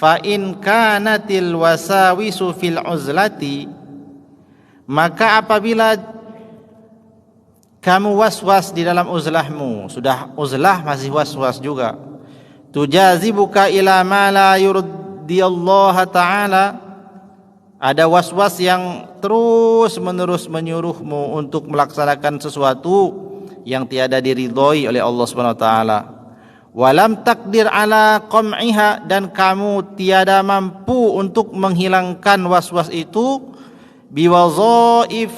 Fa in kanatil wasawisu fil uzlati, maka apabila kamu waswas di dalam uzlahmu, sudah uzlah masih waswas juga, tujazibuka ila ma la yurdiyallah ta'ala, ada waswas yang terus menerus menyuruhmu untuk melaksanakan sesuatu yang tiada diridhoi oleh Allah Subhanahu wa taala. Walam takdir ala qam'iha, dan kamu tiada mampu untuk menghilangkan waswas itu, biwadhaif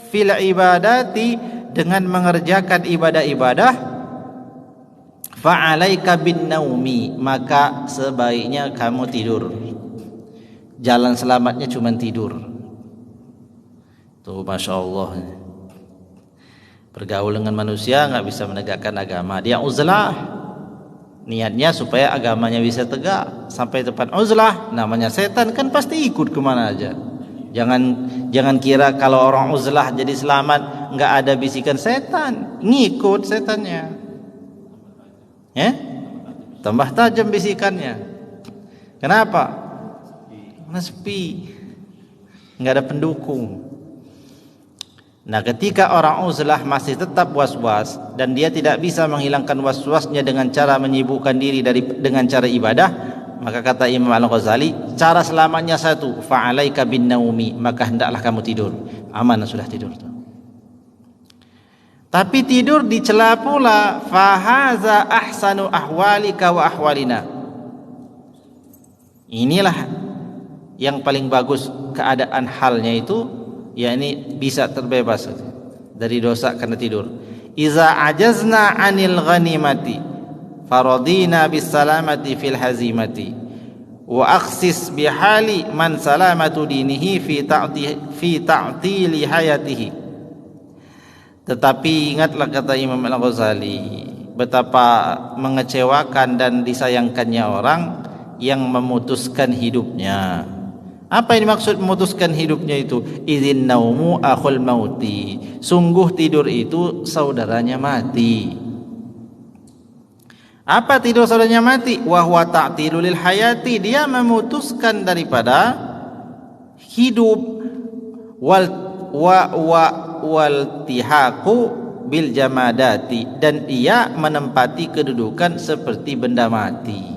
fil ibadati, dengan mengerjakan ibadah-ibadah, fa'alaika bin naumi, maka sebaiknya kamu tidur. Jalan selamatnya cuma tidur. Tuh, Masya Allah, bergaul dengan manusia nggak bisa menegakkan agama. Dia uzlah, niatnya supaya agamanya bisa tegak. Sampai depan uzlah, namanya setan kan pasti ikut kemana aja. Jangan kira kalau orang uzlah jadi selamat, nggak ada bisikan setan, ngikut setannya. Ya, tambah tajam bisikannya. Kenapa? Karena sepi, nggak ada pendukung. Nah, ketika orang uzlah masih tetap was-was dan dia tidak bisa menghilangkan was-wasnya dengan cara menyibukkan diri dengan cara ibadah, maka kata Imam Al-Ghazali, cara selamatnya satu, fa'alaika bin naumi, maka hendaklah kamu tidur. Aman sudah tidur. Tapi tidur dicela pula, fahaza ahsanu ahwalika wa ahwalina. Inilah yang paling bagus keadaan halnya itu, yakni bisa terbebas dari dosa karena tidur. Iza ajazna anil ghanimati faradina bis salamati fil hazimati wa aksis bihali man salamatu dinihi fi ta'tili hayatihi. Tetapi ingatlah, kata Imam Al-Ghazali, betapa mengecewakan dan disayangkannya orang yang memutuskan hidupnya. Apa yang dimaksud memutuskan hidupnya itu? Idzin naumu akhul mauti, sungguh tidur itu saudaranya mati. Apa tidur saudaranya mati? Wa huwa ta'tilu lil hayati, dia memutuskan daripada hidup, wal tihaku bil jamadati, dan ia menempati kedudukan seperti benda mati.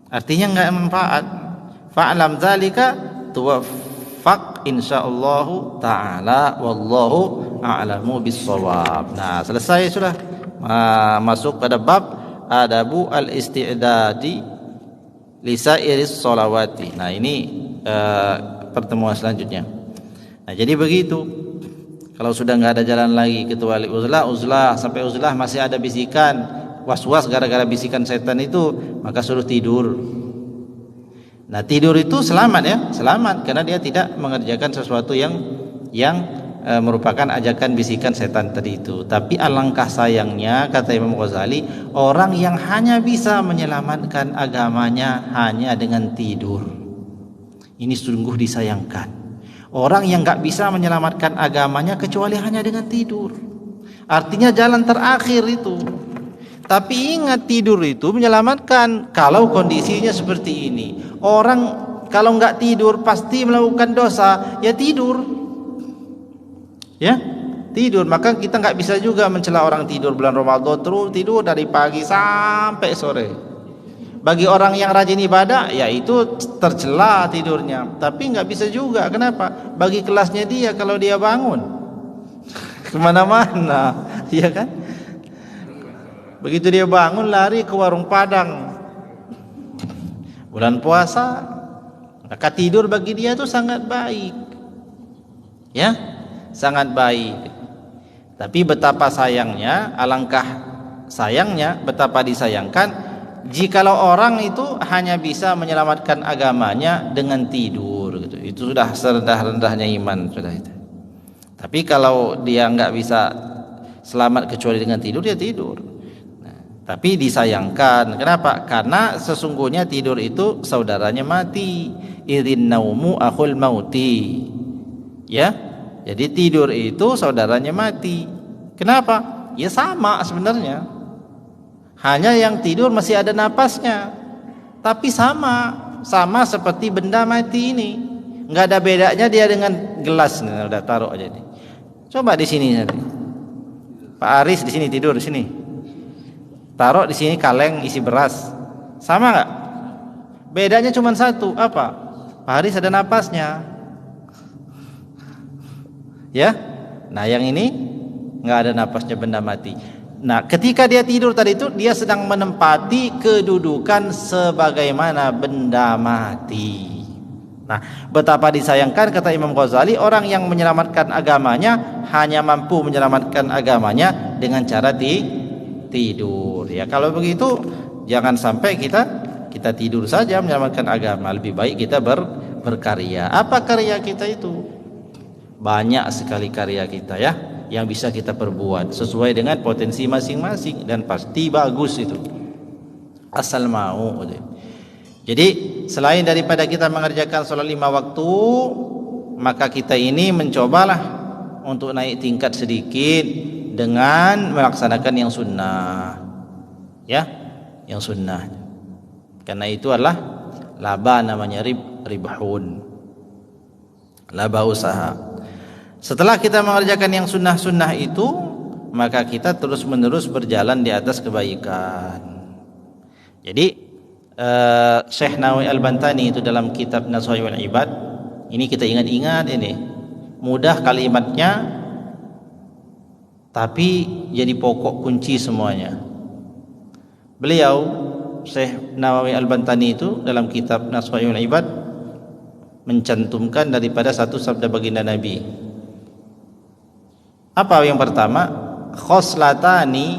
Artinya enggak manfaat. Fa'lam zalika tuwaffaq insyaallah ta'ala, wallahu a'lamu bis-shawab. Nah, selesai sudah. Masuk pada bab adabu al-isti'dadi li sairis sholawati. Nah, ini pertemuan selanjutnya. Nah, jadi begitu. Kalau sudah enggak ada jalan lagi kecuali uzlah sampai uzlah masih ada bisikan was-was gara-gara bisikan setan itu, maka suruh tidur. Nah, tidur itu selamat ya, selamat karena dia tidak mengerjakan sesuatu yang merupakan ajakan bisikan setan tadi itu. Tapi alangkah sayangnya, kata Imam Ghazali, orang yang hanya bisa menyelamatkan agamanya hanya dengan tidur. Ini sungguh disayangkan. Orang yang enggak bisa menyelamatkan agamanya kecuali hanya dengan tidur. Artinya jalan terakhir itu. Tapi ingat, tidur itu menyelamatkan kalau kondisinya seperti ini. Orang kalau enggak tidur pasti melakukan dosa, ya tidur. Ya, tidur. Maka kita enggak bisa juga mencela orang tidur bulan Ramadan terus tidur dari pagi sampai sore. Bagi orang yang rajin ibadah, ya itu tercela tidurnya. Tapi enggak bisa juga. Kenapa? Bagi kelasnya dia, kalau dia bangun kemana-mana, ya kan? Begitu dia bangun lari ke warung Padang. Bulan puasa, maka tidur bagi dia itu sangat baik. Ya, sangat baik. Tapi betapa sayangnya, alangkah sayangnya, betapa disayangkan jikalau orang itu hanya bisa menyelamatkan agamanya dengan tidur gitu. Itu sudah serendah-rendahnya iman sudah itu. Tapi kalau dia enggak bisa selamat kecuali dengan tidur, dia tidur. Tapi disayangkan. Kenapa? Karena sesungguhnya tidur itu saudaranya mati. Idzin naumu akhul mauti. Ya. Jadi tidur itu saudaranya mati. Kenapa? Ya sama sebenarnya. Hanya yang tidur masih ada napasnya. Tapi sama seperti benda mati ini. Enggak ada bedanya dia dengan gelas. Nah, udah taruh aja nih. Coba di sini nanti. Pak Aris di sini tidur di sini. Taruh di sini kaleng isi beras. Sama enggak? Bedanya cuma satu, apa? Pak Aris ada napasnya. Ya. Nah, yang ini enggak ada napasnya, benda mati. Nah, ketika dia tidur tadi itu dia sedang menempati kedudukan sebagaimana benda mati. Nah, betapa disayangkan kata Imam Ghazali, orang yang menyelamatkan agamanya hanya mampu menyelamatkan agamanya dengan cara tidur. Ya, kalau begitu jangan sampai kita tidur saja menyelamatkan agama. Lebih baik kita berkarya. Apa karya kita itu? Banyak sekali karya kita ya, yang bisa kita perbuat sesuai dengan potensi masing-masing dan pasti bagus itu. Asal mau. Jadi selain daripada kita mengerjakan sholat 5 waktu, maka kita ini mencobalah untuk naik tingkat sedikit dengan melaksanakan yang sunnah. Ya, yang sunnah. Karena itu adalah laba, namanya ribhun. Laba usaha. Setelah kita mengerjakan yang sunnah-sunnah itu, maka kita terus-menerus berjalan di atas kebaikan. Jadi Syekh Nawawi Al-Bantani itu dalam kitab Nashahul Ibad, ini kita ingat-ingat ini. Mudah kalimatnya, tapi jadi pokok kunci semuanya. Beliau Syekh Nawawi Al-Bantani itu dalam kitab Nashahul Ibad mencantumkan daripada satu sabda baginda Nabi. Apa yang pertama? Khoslatani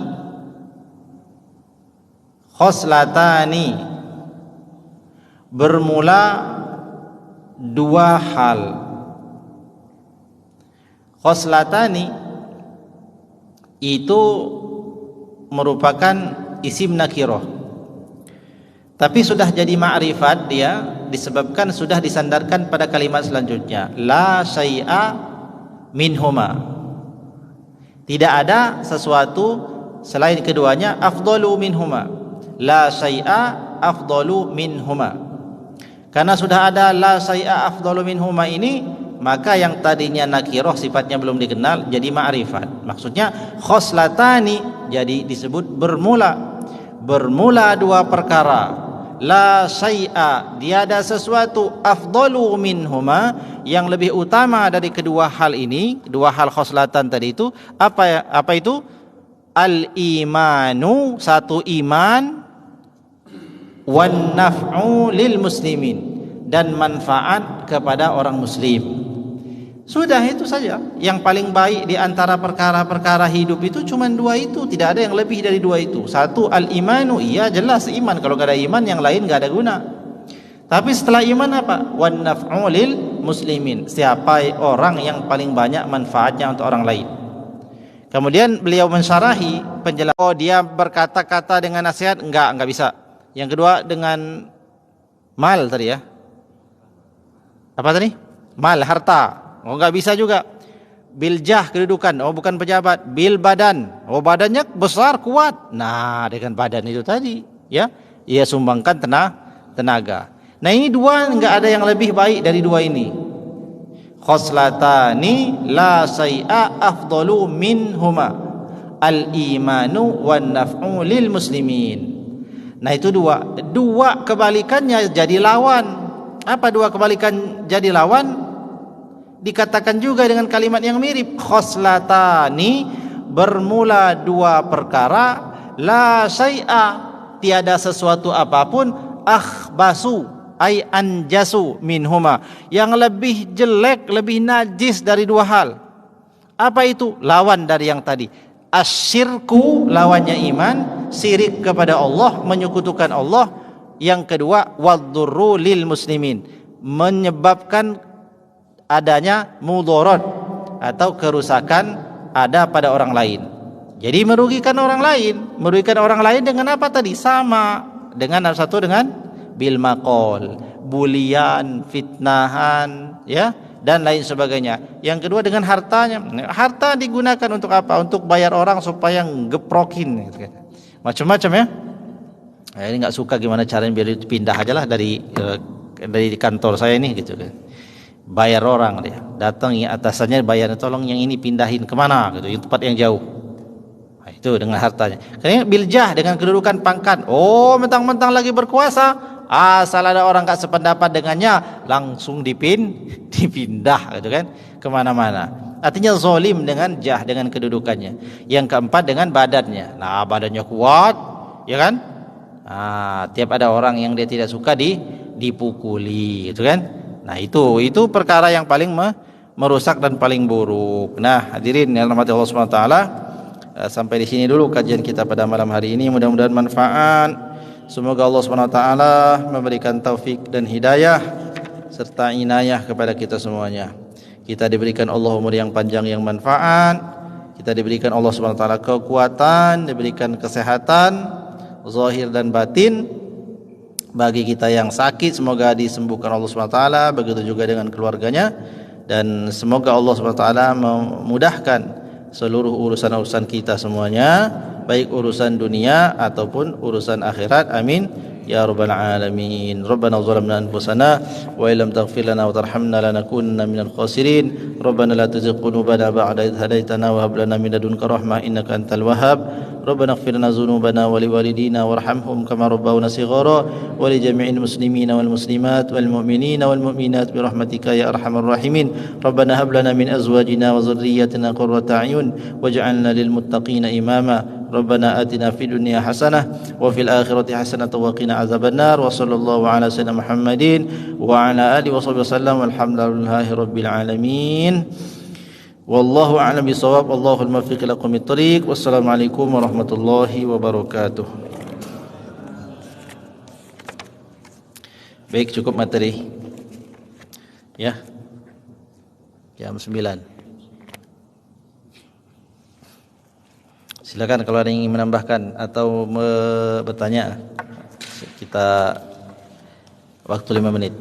bermula dua hal. Khoslatani itu merupakan isim nakirah, tapi sudah jadi ma'rifat dia disebabkan sudah disandarkan pada kalimat selanjutnya, la syai'a minhuma. Tidak ada sesuatu selain keduanya afdalu minhuma. La syai'a afdalu minhuma. Karena sudah ada la syai'a afdalu minhuma ini, maka yang tadinya nakirah sifatnya belum dikenal jadi ma'rifat. Maksudnya khoslatani jadi disebut bermula dua perkara. La syai'a, tiada sesuatu, afdalu minhuma, yang lebih utama dari kedua hal ini, kedua hal khoslatan tadi itu. Apa itu? Al-imanu, satu iman, wan naf'u lil muslimin, dan manfaat kepada orang muslim. Sudah itu saja. Yang paling baik di antara perkara-perkara hidup itu cuma dua itu, tidak ada yang lebih dari dua itu. Satu al-imanu, iya jelas iman, kalau gak ada iman yang lain gak ada guna. Tapi setelah iman apa? Wan naf'u lil muslimin, siapa orang yang paling banyak manfaatnya untuk orang lain. Kemudian beliau mensyarahi penjelasan, oh dia berkata-kata dengan nasihat, enggak bisa. Yang kedua dengan mal tadi ya. Apa tadi? Mal, harta. Oh enggak bisa juga. Bil jah, kedudukan. Oh bukan pejabat. Bil badan. Oh badannya besar, kuat. Nah dengan badan itu tadi ya, ia sumbangkan tenaga. Nah ini dua, enggak ada yang lebih baik dari dua ini. Khoslatani la syai'a afdalu minhuma, al-imanu wan naf'u lil muslimin. Nah itu dua kebalikannya jadi lawan. Apa dua kebalikan jadi lawan? Dikatakan juga dengan kalimat yang mirip, khoslatani bermula dua perkara, la syai'a tiada sesuatu apapun, akhbasu ay anjasu minhuma, yang lebih jelek, lebih najis dari dua hal. Apa itu? Lawan dari yang tadi. Asyirku, lawannya iman, syirik kepada Allah, menyekutukan Allah. Yang kedua, wadurru lil muslimin, menyebabkan adanya mudarat atau kerusakan ada pada orang lain. Jadi merugikan orang lain. Merugikan orang lain dengan apa tadi? Sama dengan satu dengan bil maqal, bulian, fitnahan, ya, dan lain sebagainya. Yang kedua dengan hartanya. Harta digunakan untuk apa? Untuk bayar orang supaya ngeprokin gitu kan. Macam-macam ya. Nah, ini nggak suka gimana caranya biar pindah aja lah dari kantor saya ini gitu kan. Bayar orang dia, datang ya atasannya bayar, tolong yang ini pindahin kemana gitu, yang tempat yang jauh. Nah, itu dengan hartanya. Karena biljah dengan kedudukan pangkat. Oh, mentang-mentang lagi berkuasa, asal ada orang gak sependapat dengannya langsung dipindah gitu kan kemana-mana. Artinya zalim dengan jah, dengan kedudukannya. Yang keempat dengan badannya. Nah, badannya kuat, ya kan? Tiap ada orang yang dia tidak suka dipukuli gitu kan. Nah, itu perkara yang paling merusak dan paling buruk. Nah, hadirin yang dirahmati Allah Subhanahu wa taala, sampai di sini dulu kajian kita pada malam hari ini. Mudah-mudahan manfaat. Semoga Allah Subhanahu wa taala memberikan taufik dan hidayah serta inayah kepada kita semuanya. Kita diberikan Allah umur yang panjang yang manfaat. Kita diberikan Allah Subhanahu wa taala kekuatan, diberikan kesehatan zahir dan batin. Bagi kita yang sakit semoga disembuhkan Allah Subhanahu wa taala, begitu juga dengan keluarganya, dan semoga Allah Subhanahu wa taala memudahkan seluruh urusan-urusan kita semuanya, baik urusan dunia ataupun urusan akhirat. Amin ya rabbal alamin. Rabbana zalamna anfusana wa illam taghfir lana wa tarhamna lanakunanna minal khasirin. Rabbana la tuzigh qulubana ba'da idh hadaitana wa hab lana min ladunka rahmah innaka antal wahhab. Rabbana ighfir lana dhunubana wa liwalidina warhamhum kama rabbawna shighara wa li jami'il muslimina wal muslimat wal mu'minina wal mu'minat bi rahmatika ya arhamar rahimin. Rabbana hab lana min azwajina wa dhurriyyatina qurrata a'yun waj'alna lil muttaqina imama. Rabbana atina fid dunya hasanah wa fil akhirati hasanah wa qina azabannar. Wa sallallahu ala sayyidina Muhammadin wa ala alihi wa sahbihi wasallam. Walhamdulillahi rabbil alamin. Wallahu a'lam bishawab. Allahul muwaffiq ila aqwamit thoriq. Wassalamualaikum warahmatullahi wabarakatuh. Baik, cukup materi. Ya. Jam 9. Silakan kalau ada yang ingin menambahkan atau bertanya. Kita waktu 5 menit.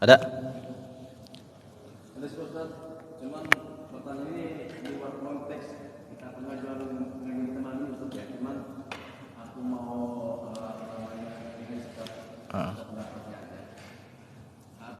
Ada? Ada Ustaz, cuman pertanyaan ini di luar konteks kita pengajuan dengan teman ini Ustaz ya, cuman aku mau ini Ustaz.